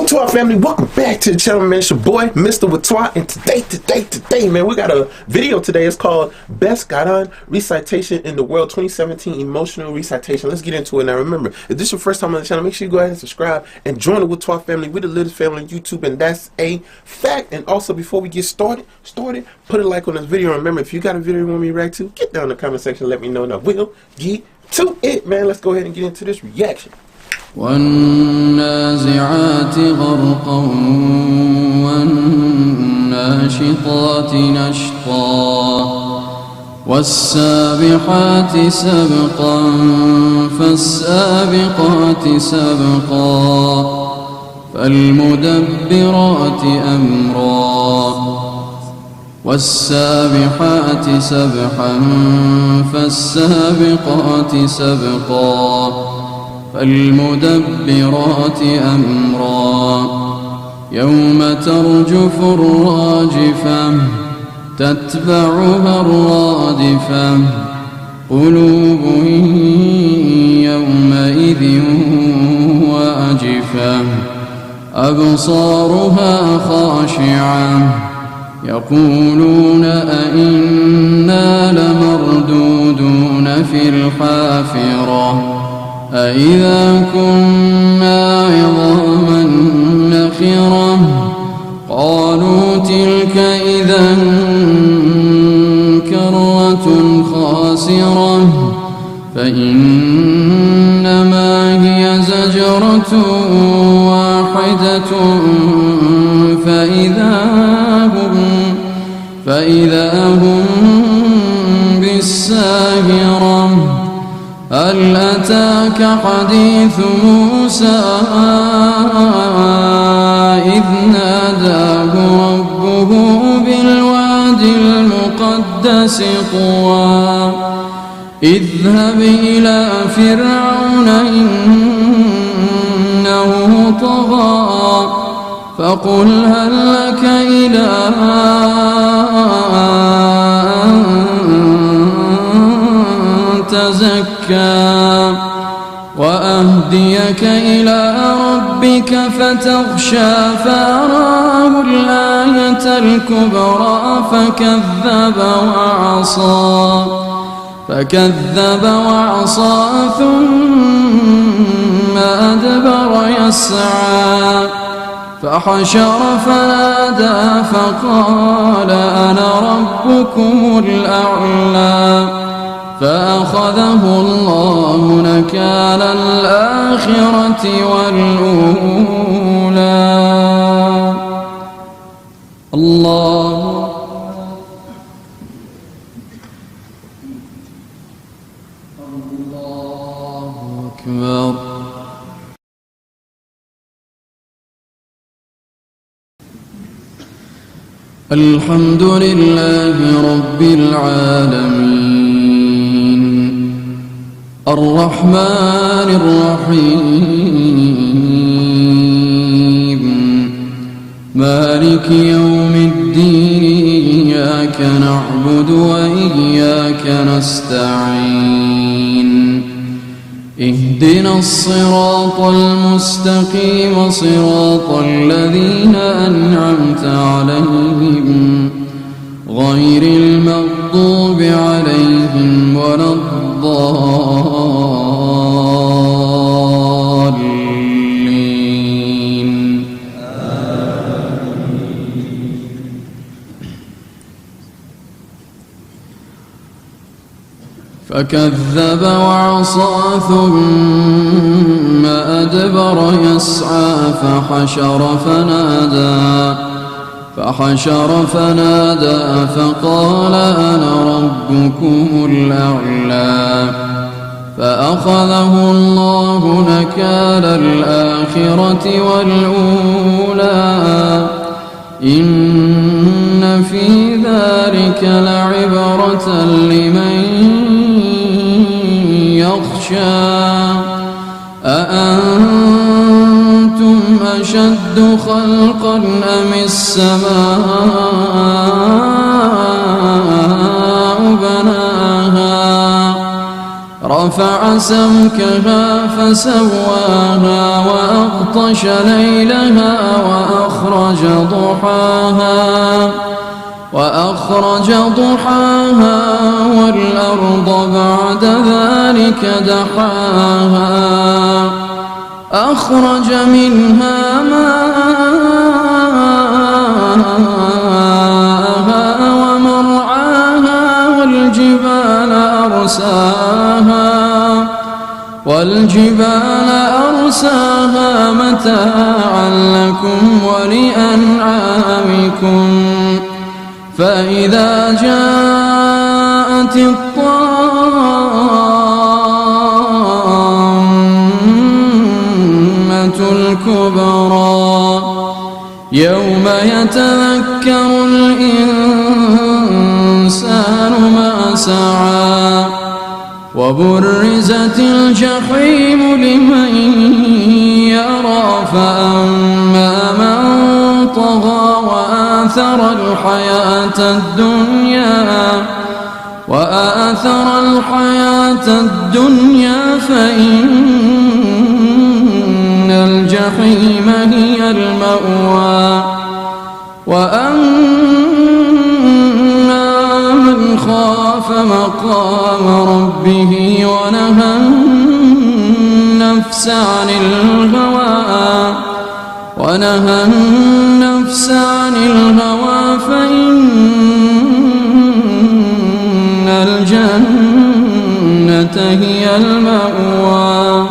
Yo, to our family, welcome back to the channel, man. It's your boy, Mr. Watois, and today, man, we got a video today. It's called Best Quran Recitation in the World 2017 Emotional Recitation. Let's get into it now. Remember, if this is your first time on the channel, make sure you go ahead and subscribe and join the Watois family. We're the littlest family on YouTube, and that's a fact. And also, before we get started, put a like on this video. And remember, if you got a video you want me to react to, get down in the comment section, let me know, and I will get to it, man. Let's go ahead and get into this reaction. والنازعات غرقا والناشطات نشطا والسابحات سبقا فالسابقات سبقا فالمدبرات أمرا والسابحات سبحا فالسابقات سبقا فالمدبرات أمرا يوم ترجف الراجفة تتبعها الرادفة قلوب يومئذ واجفة أبصارها خاشعة يقولون أئنا لمردودون في الحافرة أإذا كنا عظاما نخرة قالوا تلك إذا كرة خاسرة فإنما هي زجرة واحدة فإذا هم بالساهرة هل أتاك حديث موسى إذ ناداه ربه بالواد المقدس طوى اذهب إلى فرعون إنه طغى فقل هل لك إلى تزكى وأهديك إلى ربك فتخشى فأراه الآية الكبرى فكذب وعصى ثم أدبر يسعى فحشر فنادى فقال أنا ربكم الأعلى فأخذه الله نكال الآخرة والأولى الله أكبر. الحمد لله رب العالمين الرحمن الرحيم مالك يوم الدين إياك نعبد وإياك نستعين اهدنا الصراط المستقيم صراط الذين أنعمت عليهم غير المغضوب عليهم ولا الضالين فكذب وعصى ثم أدبر يسعى فحشر فنادى فقال أنا ربكم الأعلى فأخذه الله نكال الآخرة والأولى إن في ذلك لعبرة لمن يخشى أأنتم أشد خلقا أم السماء بناها رفع سمكها فسواها وأغطش ليلها وأخرج ضحاها والأرض بعد ذلك دحاها أخرج منها ماءها ومرعاها والجبال أرساها متاعا لكم ولأنعامكم فإذا جاءت الطامة الكبرى يوم يتذكر الإنسان ما سعى وبرزت الجحيم لمن يرى فأما من طغى وآثر الحياة الدنيا فإن الجحيم هي المأوى وأما من خاف مقام ربه ونهى النفس عن الهوى فإن الجنة هي المأوى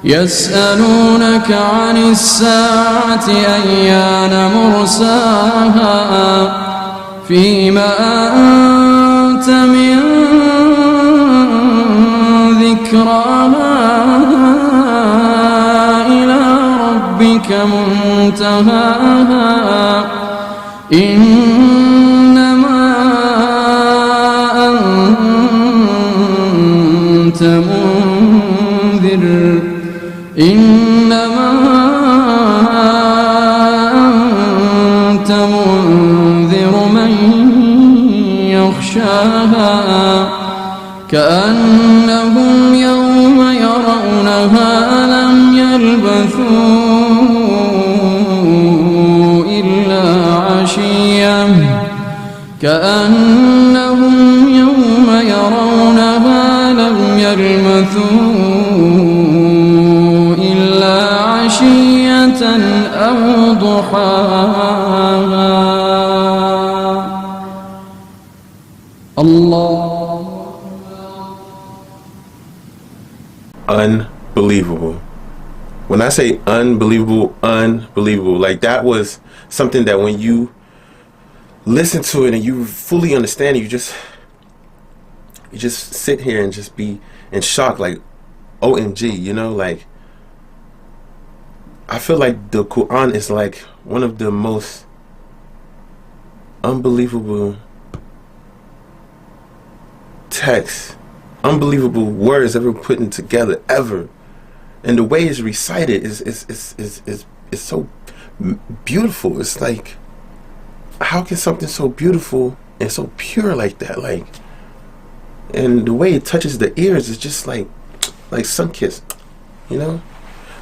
يسألونك عن الساعة أيان مرساها فيما أنت من ذكراها إلى ربك منتهاها إنما أنت منذر من يخشاها كأنهم يوم يرونها لم يلبثوا إلا عشية أو ضحاها. Allah. Unbelievable. When I say unbelievable, like that was something that when you listen to it and you fully understand it, you just sit here and just be in shock, like OMG, you know, like I feel like the Quran is like one of the most unbelievable texts, unbelievable words ever put together ever, and the way it's recited is so beautiful. It's like, how can something so beautiful and so pure like that, like, and the way it touches the ears is just like sun kiss, you know?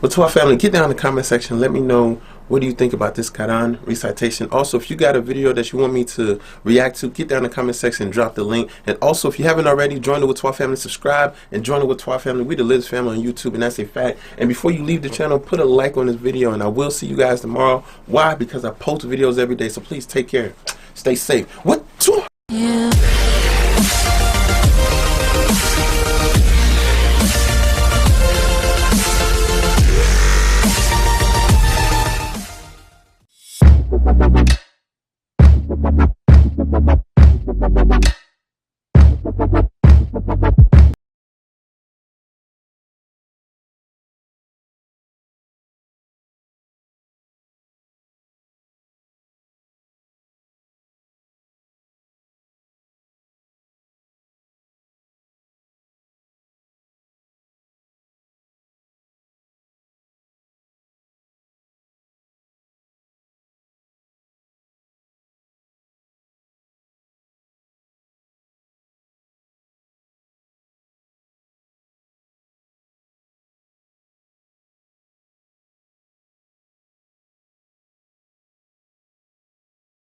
But to our family, get down in the comment section, let me know what do you think about this Quran recitation. Also, if you got a video that you want me to react to, get down in the comment section and drop the link. And also, if you haven't already, join the Watwa family, subscribe, and join the Watwa family. We the Liz family on YouTube, and that's a fact. And before you leave the channel, put a like on this video, and I will see you guys tomorrow. Why? Because I post videos every day, so please take care. Stay safe. What?